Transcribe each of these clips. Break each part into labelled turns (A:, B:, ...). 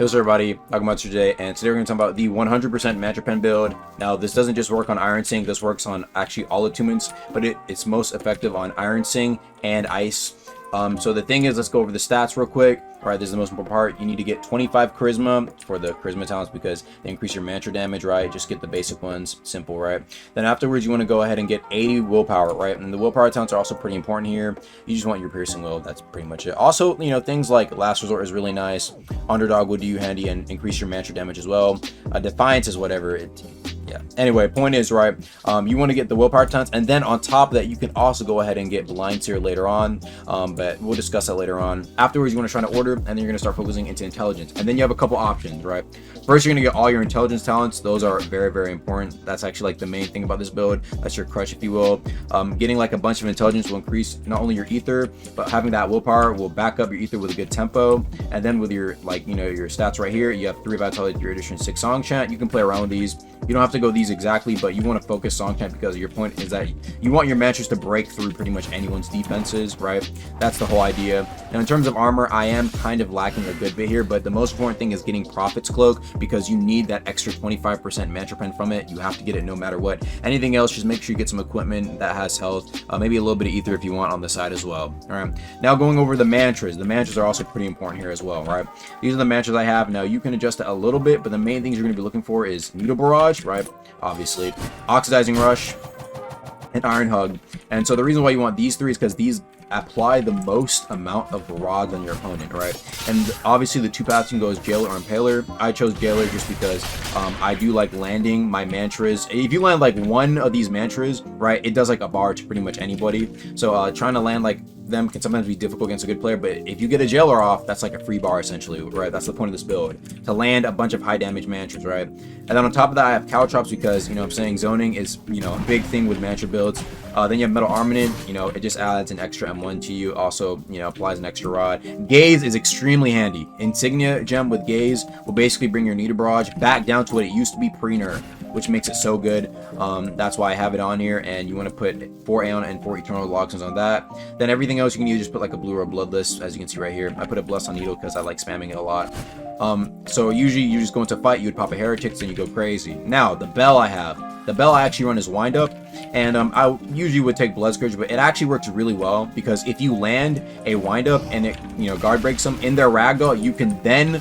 A: Hey, what's up, everybody? Welcome back to today, and today we're going to talk about the 100% Magic Pen build. Now, this doesn't just work on Iron Sing, this works on actually all attunements, but it's most effective on Iron Sing and Ice. So the thing is, let's go over the stats real quick. All right, this is the most important part. You need to get 25 charisma for the charisma talents because they increase your mantra damage, right? Just get the basic ones, simple, right? Then afterwards, you want to go ahead and get 80 willpower, right? And the willpower talents are also pretty important here. You just want your piercing will. That's pretty much it. Also, you know, things like last resort is really nice. Underdog would do you handy and increase your mantra damage as well. Defiance is whatever. Yeah. Anyway, point is, right, you want to get the willpower talents, and then on top of that, you can also go ahead and get blind seer later on, but we'll discuss that later on. Afterwards, you want to try to order, and then you're going to start focusing into intelligence, and then you have a couple options, right? First, you're going to get all your intelligence talents. Those are very, very important. That's actually like the main thing about this build. That's your crush, if you will. Getting like a bunch of intelligence will increase not only your ether, but having that willpower will back up your ether with a good tempo. And then with your, like, you know, your stats right here, you have 3 vitality, 3 addition, 6 song chant. You can play around with these. You don't have to go these exactly, but you want to focus song chant because your point is that you want your mantras to break through pretty much anyone's defenses, right? That's the whole idea. Now, in terms of armor, I am kind of lacking a good bit here, but the most important thing is getting Prophet's Cloak because you need that extra 25% mantra pen from it. You have to get it no matter what. Anything else, just make sure you get some equipment that has health, maybe a little bit of ether if you want on the side as well. All right. Now, going over the mantras. The mantras are also pretty important here as well, right? These are the mantras I have. Now, you can adjust it a little bit, but the main things you're going to be looking for is Needle Barrage, right? Obviously, Oxidizing Rush, and Iron Hug. And so the reason why you want these 3 is because these apply the most amount of barrage on your opponent, right? And obviously the 2 paths you can go is Jailer or Impaler. I chose Jailer just because I do like landing my mantras. If you land like one of these mantras, right, it does like a bar to pretty much anybody. So trying to land like them can sometimes be difficult against a good player, but if you get a Jailer off, that's like a free bar essentially, right? That's the point of this build, to land a bunch of high damage mantras, right? And then on top of that, I have Caltrops because, you know what I'm saying, zoning is, you know, a big thing with mantra builds. Then you have Metal Armament, you know, it just adds an extra M1 to you, also, you know, applies an extra rod. Gaze is extremely handy. Insignia gem with Gaze will basically bring your Needle Barrage back down to what it used to be pre-nerf, which makes it so good. That's why I have it on here, and you want to put 4 Aeon and 4 Eternal Logsons on that. Then everything else you can either just put like a blue or a bloodless, as you can see right here. I put a Bless on Needle because I like spamming it a lot. So usually you just go into a fight, you would pop a Heretics and you go crazy. Now, the Bell I have. The Bell I actually run as Wind Up, and I usually would take Blood Scourge, but it actually works really well because if you land a Wind Up and it, you know, guard breaks them in their Ragdoll, you can then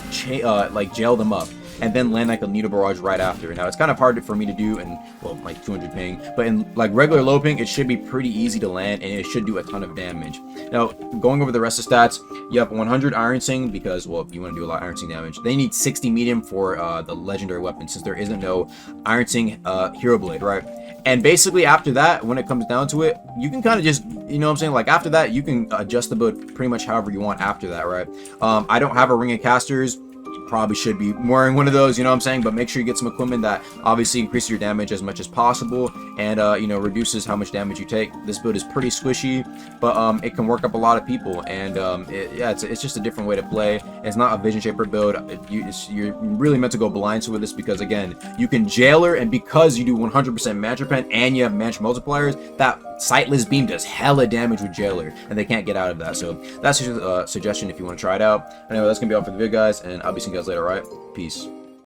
A: like jail them up and then land like a Needle Barrage right after. Now, it's kind of hard for me to do in, well, like 200 ping, but in like regular low ping, it should be pretty easy to land, and it should do a ton of damage. Now, going over the rest of the stats, you have 100 Iron Sing because, well, you want to do a lot of Iron Sing damage. They need 60 medium for the legendary weapon since there isn't no Iron Sing Hero Blade, right? And basically after that, when it comes down to it, you can kind of just, you know what I'm saying, like after that, you can adjust the build pretty much however you want after that, right? I don't have a Ring of Casters. Probably should be wearing one of those, you know what I'm saying, but make sure you get some equipment that obviously increases your damage as much as possible and you know, reduces how much damage you take. This build is pretty squishy, but it can work up a lot of people, and yeah, it's just a different way to play. It's not a Vision Shaper build. You're really meant to go blind with this because, again, you can Jailer, and because you do 100% Mantra Pen and you have Mantra Multipliers, that Sightless Beam does hella damage with Jailer, and they can't get out of that. So that's just a suggestion if you want to try it out. Anyway, that's gonna be all for the video, guys, and I'll be seeing you guys later. All right, peace.